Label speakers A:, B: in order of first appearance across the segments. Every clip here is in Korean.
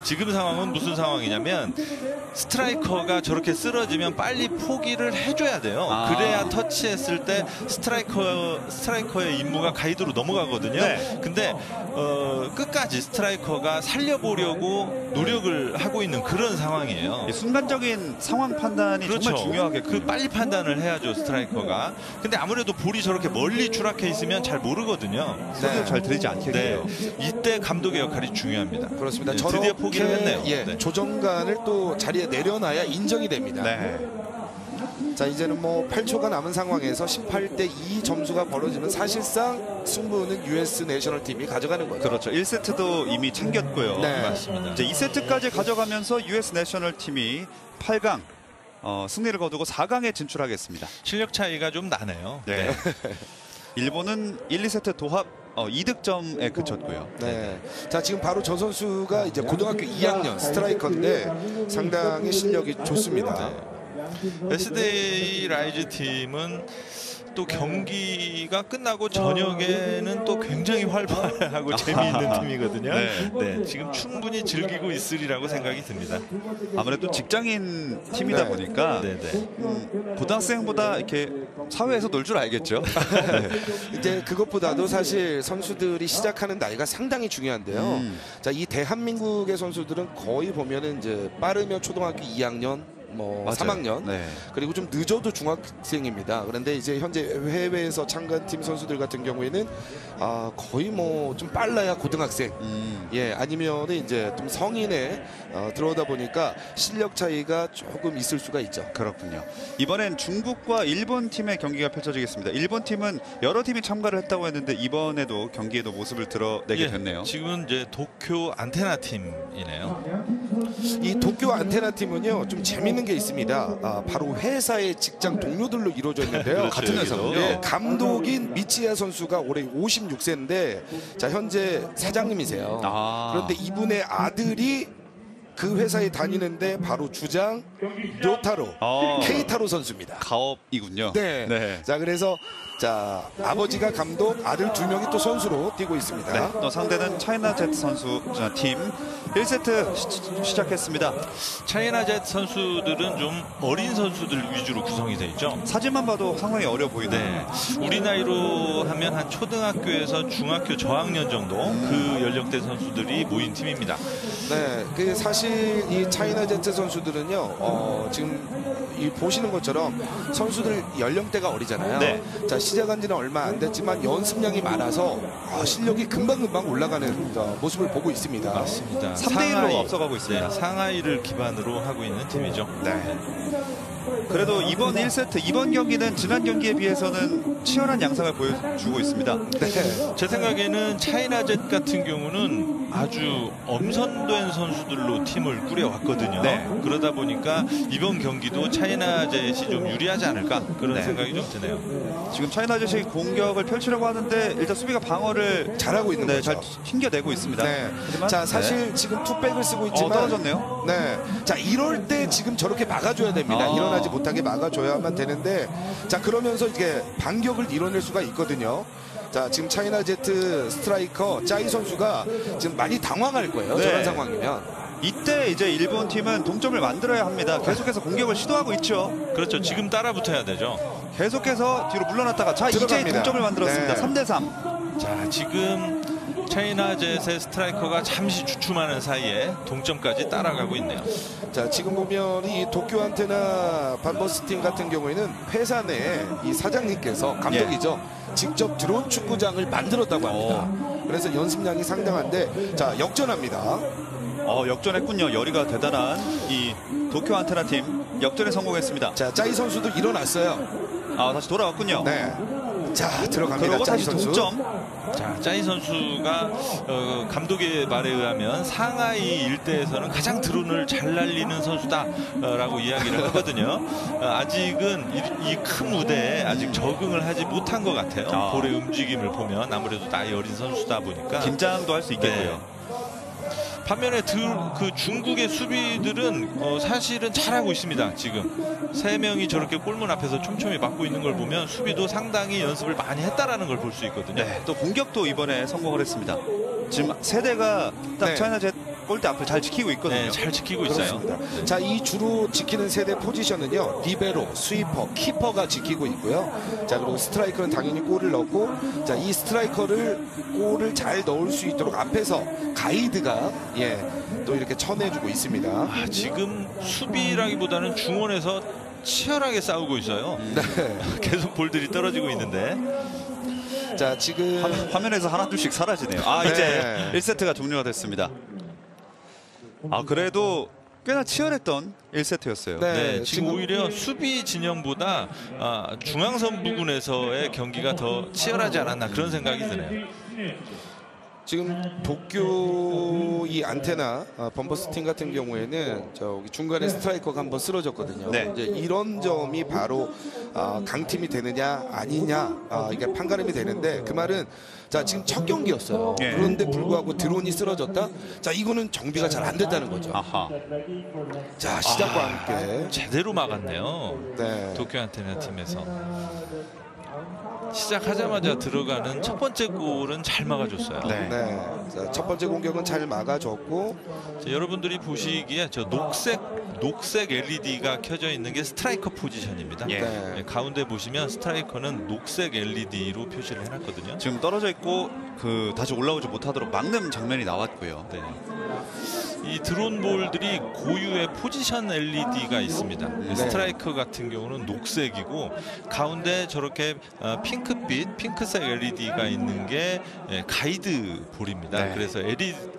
A: 지금 상황은 무슨 상황이냐면 스트라이커가 저렇게 쓰러지면 빨리 포기를 해줘야 돼요. 그래야 터치했을 때 스트라이커의 임무가 가이드로 넘어가거든요.
B: 네.
A: 근데 끝까지 스트라이커가 살려보려고 노력을 하고 있는 그런 상황이에요.
B: 순간적인 상황 판단이
A: 그렇죠.
B: 정말 중요하겠군요.
A: 그 빨리 판단을 해야죠, 스트라이커가. 근데 아무래도 볼이 저렇게 멀리 추락해 있으면 잘 모르거든요.
B: 소리도 잘 들리지 않겠고요.
A: 네. 이때 감독의 역할이 중요합니다.
C: 그렇습니다.
A: 네, 드디어 포기를 했네요.
C: 예,
A: 네.
C: 조정관을 또 자리에 내려놔야 인정이 됩니다.
B: 네.
C: 자, 이제는 뭐 8초가 남은 상황에서 18대2 점수가 벌어지면 사실상 승부는 US 내셔널 팀이 가져가는 거죠.
B: 그렇죠. 1세트도 이미 챙겼고요.
C: 네.
A: 맞습니다.
B: 이제 2세트까지 가져가면서 US 내셔널 팀이 8강 승리를 거두고 4강에 진출하겠습니다.
A: 실력 차이가 좀 나네요.
B: 네. 일본은 1, 2세트 도합 2득점에 그쳤고요.
C: 네. 자, 지금 바로 저 선수가 이제 고등학교 2학년 스트라이커인데 상당히 실력이 좋습니다.
A: SD 라이즈 팀은 또 경기가 끝나고 저녁에는 또 굉장히 활발하고 재미있는 팀이거든요.
B: 네.
A: 네, 지금 충분히 즐기고 있으리라고 생각이 듭니다.
B: 아무래도 직장인 팀이다
C: 네.
B: 보니까 고등학생보다 이렇게 사회에서 놀 줄 알겠죠.
C: 이제 그것보다도 사실 선수들이 시작하는 나이가 상당히 중요한데요. 자, 이 대한민국의 선수들은 거의 보면은 이제 빠르면 초등학교 2학년 뭐
B: 맞아요.
C: 3학년
B: 네.
C: 그리고 좀 늦어도 중학생입니다. 그런데 이제 현재 해외에서 참가팀 선수들 같은 경우에는 거의 뭐 좀 빨라야 고등학생, 예, 아니면은 이제 좀 성인에 들어오다 보니까 실력 차이가 조금 있을 수가 있죠.
B: 그렇군요. 이번엔 중국과 일본 팀의 경기가 펼쳐지겠습니다. 일본 팀은 여러 팀이 참가를 했다고 했는데 이번에도 경기에도 모습을 드러내게 됐네요.
A: 지금은 이제 도쿄 안테나 팀이네요.
C: 이 도쿄 안테나 팀은요 좀 재밌는 게 있습니다. 바로 회사의 직장 동료들로 이루어져 있는데요.
A: 그렇죠,
B: 같은 회사군요.
C: 예, 감독인 미치야 선수가 올해 56세인데 자 현재 사장님이세요. 그런데 이분의 아들이 그 회사에 다니는데 바로 주장 료타로 케이타로 선수입니다.
B: 가업이군요.
C: 네.
B: 네.
C: 자 그래서 자 아버지가 감독, 아들 2명이 또 선수로 뛰고 있습니다.
B: 네. 또 상대는 차이나 제트 선수 팀 1세트 시작했습니다.
A: 차이나 제트 선수들은 좀 어린 선수들 위주로 구성이 돼 있죠.
B: 사진만 봐도 상당히 어려 보이네요.
A: 네, 우리 나이로 하면 한 초등학교에서 중학교 저학년 정도 그 연령대 선수들이 모인 팀입니다.
C: 네, 그 사실 이 차이나 제트 선수들은요, 지금 이 보시는 것처럼 선수들 연령대가 어리잖아요.
B: 네.
C: 자 시작한 지는 얼마 안 됐지만 연습량이 많아서 실력이 금방금방 올라가는 모습을 보고 있습니다.
A: 맞습니다.
B: 3대1로 앞서가고 있습니다.
A: 네, 상하이를 기반으로 하고 있는 팀이죠.
B: 네. 그래도 이번 1세트, 이번 경기는 지난 경기에 비해서는 치열한 양상을 보여주고 있습니다.
C: 네.
A: 제 생각에는 차이나 젯 같은 경우는 아주 엄선된 선수들로 팀을 꾸려왔거든요.
B: 네.
A: 그러다 보니까 이번 경기도 차이나 젯이 좀 유리하지 않을까 그런 생각이 좀 드네요.
B: 지금 차이나 제시 공격을 펼치려고 하는데 일단 수비가 방어를
C: 잘하고 있는 거죠.
B: 잘 튕겨내고 있습니다.
C: 네.
B: 하지만
C: 자 사실 지금 투백을 쓰고 있지만
B: 떨어졌네요.
C: 네. 자 이럴 때 지금 저렇게 막아줘야 됩니다. 일어나지 못하게 막아줘야만 되는데 자 그러면서 이게 반격을 이뤄낼 수가 있거든요. 자 지금 차이나 제트 스트라이커 짜이 선수가 지금 많이 당황할 거예요.
B: 네.
C: 저런 상황이면.
B: 이때 이제 일본 팀은 동점을 만들어야 합니다. 계속해서 공격을 시도하고 있죠.
A: 그렇죠. 지금 따라 붙어야 되죠.
B: 계속해서 뒤로 물러났다가 자
C: 들어갑니다.
B: 이제 동점을 만들었습니다.
C: 네.
B: 3대3.
A: 자 지금 차이나 젯의 스트라이커가 잠시 주춤하는 사이에 동점까지 따라가고 있네요.
C: 자 지금 보면 이 도쿄 안테나 반버스 팀 같은 경우에는 회사 내에 이 사장님께서 감독이죠. 직접 드론 축구장을 만들었다고 합니다. 그래서 연습량이 상당한데 자 역전합니다.
B: 역전했군요. 열의가 대단한 이 도쿄 안테나 팀 역전에 성공했습니다.
C: 자 짜이 선수도 일어났어요.
B: 다시 돌아왔군요.
C: 네. 자 들어갑니다.
B: 그리고
C: 짜이
B: 다시
C: 선수.
B: 동점.
A: 자, 짜이 선수가 감독의 말에 의하면 상하이 일대에서는 가장 드론을 잘 날리는 선수다라고 이야기를 하거든요. 아직은 이 큰 무대에 아직 적응을 하지 못한 것 같아요. 볼의 움직임을 보면 아무래도 나이 어린 선수다 보니까
B: 긴장도 할 수 있겠고요.
A: 네. 반면에 그 중국의 수비들은 사실은 잘하고 있습니다. 지금 3명이 저렇게 골문 앞에서 촘촘히 막고 있는 걸 보면 수비도 상당히 연습을 많이 했다라는 걸 볼 수 있거든요.
B: 네, 또 공격도 이번에 성공을 했습니다. 지금 세대가 딱
C: 네.
B: 차이나 젯 골대 앞을 잘 지키고 있거든요.
A: 네, 잘 지키고 있어요.
C: 그렇습니다. 자, 이 주로 지키는 세대 포지션은요, 리베로, 스위퍼, 키퍼가 지키고 있고요. 자, 그리고 스트라이커는 당연히 골을 넣고, 자, 이 스트라이커를 골을 잘 넣을 수 있도록 앞에서 가이드가 또 이렇게 쳐내주고 있습니다.
A: 아, 지금 수비라기보다는 중원에서 치열하게 싸우고 있어요.
C: 네.
A: 계속 볼들이 떨어지고 있는데.
C: 자, 지금
B: 화면에서 하나둘씩 사라지네요. 아,
C: 네.
B: 이제 1세트가 종료가 됐습니다. 아, 그래도 꽤나 치열했던 1세트였어요.
A: 네, 지금 오히려 수비 진영보다 중앙선 부근에서의 경기가 더 치열하지 않았나 그런 생각이 드네요.
C: 지금 도쿄 이 안테나 범버스 팀 같은 경우에는 저기 중간에 스트라이커가 한번 쓰러졌거든요.
B: 네.
C: 이제 이런 점이 바로 강팀이 되느냐 아니냐 이게 판가름이 되는데, 그 말은 자, 지금 첫 경기였어요.
B: 네.
C: 그런데 불구하고 드론이 쓰러졌다. 자, 이거는 정비가 잘 안 됐다는 거죠.
B: 아하.
C: 자, 시작과 함께
A: 제대로 막았네요.
C: 네.
A: 도쿄 안테나 팀에서. 시작하자마자 들어가는 첫 번째 골은 잘 막아줬어요.
B: 네.
C: 네. 자, 첫 번째 공격은 잘 막아줬고,
A: 자, 여러분들이 보시기에 저 녹색 LED가 켜져 있는 게 스트라이커 포지션입니다.
B: 예.
C: 네.
A: 네, 가운데 보시면 스트라이커는 녹색 LED로 표시를 해놨거든요.
B: 지금 떨어져 있고 다시 올라오지 못하도록 막는 장면이 나왔고요.
A: 네. 이 드론 볼들이 고유의 포지션 LED가 있습니다. 스트라이커 같은 경우는 녹색이고 가운데 저렇게 핑크색 LED가 있는 게 가이드 볼입니다.
B: 네.
A: 그래서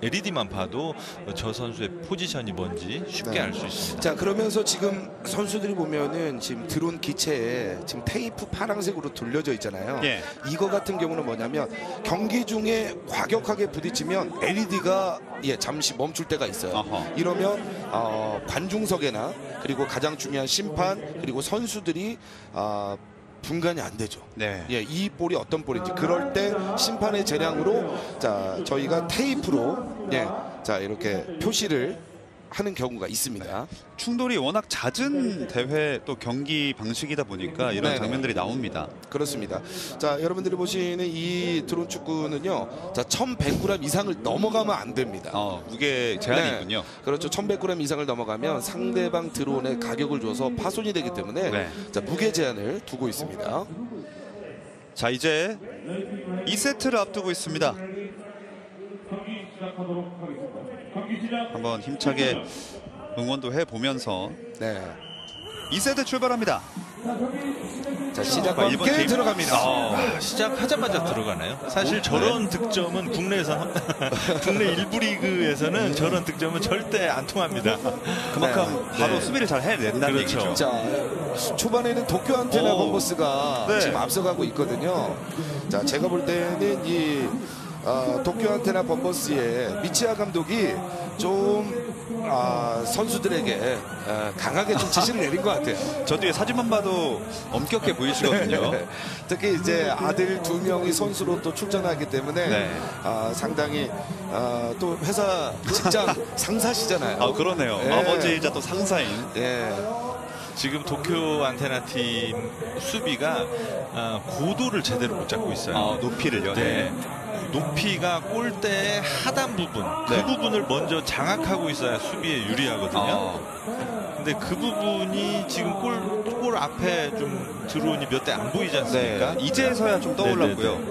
A: LED만 봐도 저 선수의 포지션이 뭔지 쉽게
C: 네.
A: 알 수 있습니다.
C: 자, 그러면서 지금 선수들이 보면은 지금 드론 기체에 지금 테이프 파란색으로 돌려져 있잖아요.
B: 예.
C: 이거 같은 경우는 뭐냐면 경기 중에 과격하게 부딪히면 LED가 잠시 멈출 때가 있어요.
B: 아하.
C: 이러면 관중석에나 그리고 가장 중요한 심판 그리고 선수들이 분간이 안 되죠.
B: 네.
C: 이 볼이 어떤 볼인지, 그럴 때 심판의 재량으로 자, 저희가 테이프로 자, 이렇게 표시를 하는 경우가 있습니다.
B: 충돌이 워낙 잦은 대회 또 경기 방식이다 보니까 이런
C: 네네.
B: 장면들이 나옵니다.
C: 그렇습니다. 자, 여러분들이 보시는 이 드론 축구는요, 자, 1100g 이상을 넘어가면 안 됩니다.
B: 무게 제한이 있군요.
C: 그렇죠. 1100g 이상을 넘어가면 상대방 드론에 가격을 줘서 파손이 되기 때문에
B: 네.
C: 자, 무게 제한을 두고 있습니다.
B: 자, 이제 2세트를 앞두고 있습니다. 한번 힘차게 응원도 해보면서
C: 네.
B: 2세트 출발합니다.
C: 자, 시작과
B: 일본
C: 함께
B: 팀.
C: 들어갑니다.
A: 시작하자마자 들어가나요? 사실 저런 득점은 국내에서 국내 일부 리그에서는 저런 득점은 절대 안 통합니다.
B: 그만큼
A: 네.
B: 바로
A: 네.
B: 수비를 잘 해낸다는
A: 그렇죠.
B: 얘기죠.
C: 자, 초반에는 도쿄 안테나 범버스가
B: 네.
C: 지금 앞서가고 있거든요. 자, 제가 볼 때는 이 도쿄 안테나 범버스의 미치아 감독이 좀 선수들에게 강하게 좀 지시를 내린 것 같아요.
B: 저 뒤에 사진만 봐도 엄격해 보이시거든요.
C: 특히 이제 아들 2명이 선수로 또 출전하기 때문에
B: 네.
C: 상당히 또 회사 직장 상사시잖아요.
B: 그러네요.
C: 예.
B: 아버지이자 또 상사인.
C: 예.
A: 지금 도쿄 안테나 팀 수비가 고도를 제대로 못 잡고 있어요.
B: 높이를요.
A: 네. 높이가 골대의 하단 부분,
B: 네.
A: 그 부분을 먼저 장악하고 있어야 수비에 유리하거든요. 근데 그 부분이 지금 골 앞에 좀 드론이 몇 대 안 보이지 않습니까?
B: 네. 이제서야 좀 떠올랐고요.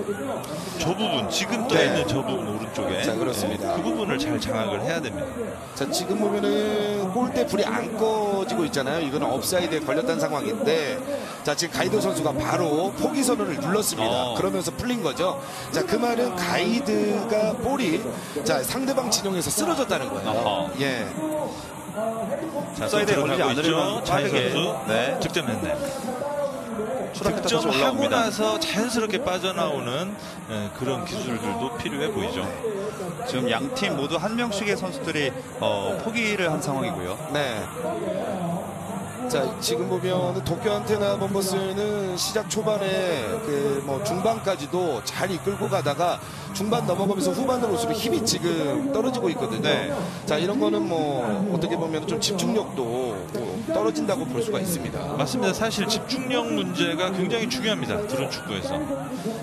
A: 저 부분, 지금 떠
C: 네.
A: 있는 저 부분 오른쪽에.
C: 자, 그렇습니다.
A: 그 부분을 잘 장악을 해야 됩니다.
C: 자, 지금 보면은 골대 불이 안 꺼지고 있잖아요. 이거는 업사이드에 걸렸다는 상황인데, 자, 지금 가이드 선수가 바로 포기 선언을 눌렀습니다. 그러면서 풀린 거죠. 자, 그 말은 가이드가 볼이 자, 상대방 진영에서 쓰러졌다는 거예요.
B: 아하.
C: 예.
A: 자,
B: 사이드에
A: 들어가고
B: 걸리지 않으려면
A: 있죠. 차이
B: 빠르게.
A: 선수
B: 네.
A: 득점했네요.
B: 추락했다 다시
A: 득점하고
B: 올라옵니다.
A: 나서 자연스럽게 빠져나오는 그런 기술들도 필요해 보이죠.
B: 지금 양 팀 모두 한 명씩의 선수들이 포기를 한 상황이고요.
C: 네. 자, 지금 보면 도쿄 안테나 범버스는 시작 초반에 뭐 중반까지도 잘 이끌고 가다가 중반 넘어가면서 후반으로 올수록 힘이 지금 떨어지고 있거든요.
B: 네.
C: 자, 이런 거는 뭐 어떻게 보면 좀 집중력도 뭐 떨어진다고 볼 수가 있습니다.
A: 맞습니다. 사실 집중력 문제가 굉장히 중요합니다. 드론 축구에서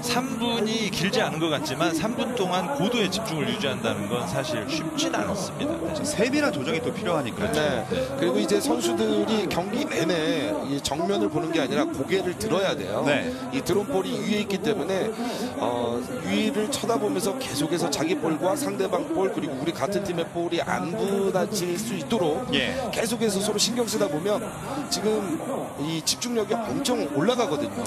A: 3분이 길지 않은 것 같지만 3분 동안 고도의 집중을 유지한다는 건 사실 쉽진 않습니다.
B: 세밀한 조정이 또 필요하니까요.
C: 네. 그리고 이제 선수들이 경기 내내 이 정면을 보는 게 아니라 고개를 들어야 돼요.
B: 네.
C: 이 드론볼이 위에 있기 때문에 위를 쳐다보면서 계속해서 자기 볼과 상대방 볼 그리고 우리 같은 팀의 볼이 안 부딪힐 수 있도록
B: 예.
C: 계속해서 서로 신경 쓰다 보면 지금 이 집중력이 엄청 올라가거든요.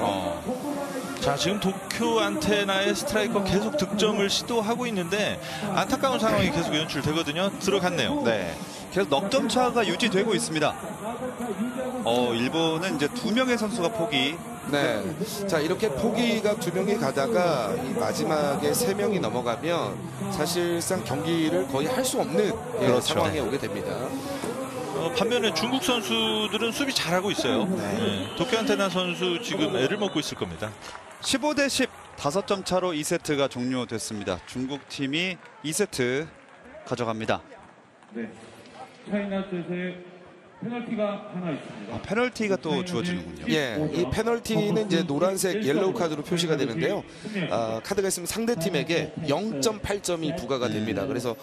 A: 자, 지금 도쿄 안테나의 스트라이커 계속 득점을 시도하고 있는데 안타까운 상황이 계속 연출되거든요. 들어갔네요.
B: 네. 계속 넉점 차가 유지되고 있습니다. 일본은 이제 2명의 선수가 포기.
C: 네. 자, 이렇게 포기가 2명이 가다가 이 마지막에 3명이 넘어가면 사실상 경기를 거의 할 수 없는
B: 그렇죠.
C: 상황에 오게 됩니다.
A: 반면에 중국 선수들은 수비 잘하고 있어요. 네. 도쿄 안테나 선수 지금 애를 먹고 있을 겁니다.
B: 15대 10, 5점 차로 2세트가 종료됐습니다. 중국 팀이 2세트 가져갑니다.
D: 네. 차이나 셋의 페널티가 하나 있습니다.
B: 페널티가 또 주어지는군요.
C: 예, 이 페널티는 이제 노란색 옐로우 카드로 표시가 되는데요. 카드가 있으면 상대 팀에게 0.8점이 부과가 됩니다. 그래서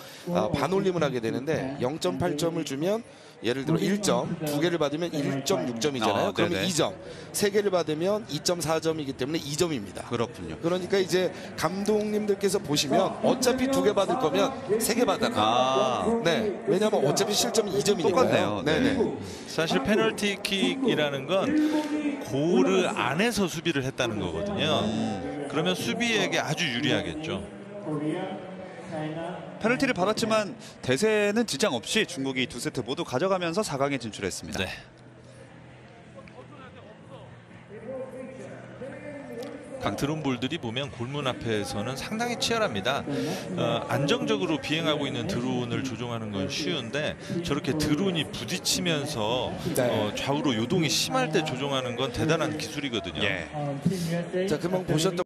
C: 반올림을 하게 되는데 0.8점을 주면 예를 들어 1점, 2개를 받으면 1.6점이잖아요. 그러면
B: 네네.
C: 2점, 3개를 받으면 2.4점이기 때문에 2점입니다.
B: 그렇군요.
C: 그러니까 이제 감독님들께서 보시면 어차피 2개 받을 거면 3개 받아라. 네, 왜냐하면 어차피 실점이 2점이니까요.
B: 똑같네요.
C: 네네.
A: 사실 페널티킥이라는 건 고르 안에서 수비를 했다는 거거든요. 그러면 수비에게 아주 유리하겠죠.
B: 페널티를 받았지만 대세는 지장 없이 중국이 2세트 모두 가져가면서 4강에 진출했습니다.
A: 네. 각 드론볼들이 보면 골문 앞에서는 상당히 치열합니다. 안정적으로 비행하고 있는 드론을 조종하는 건 쉬운데 저렇게 드론이 부딪히면서 좌우로 요동이 심할 때 조종하는 건 대단한 기술이거든요.
B: 예.
C: 자, 금방 보셨던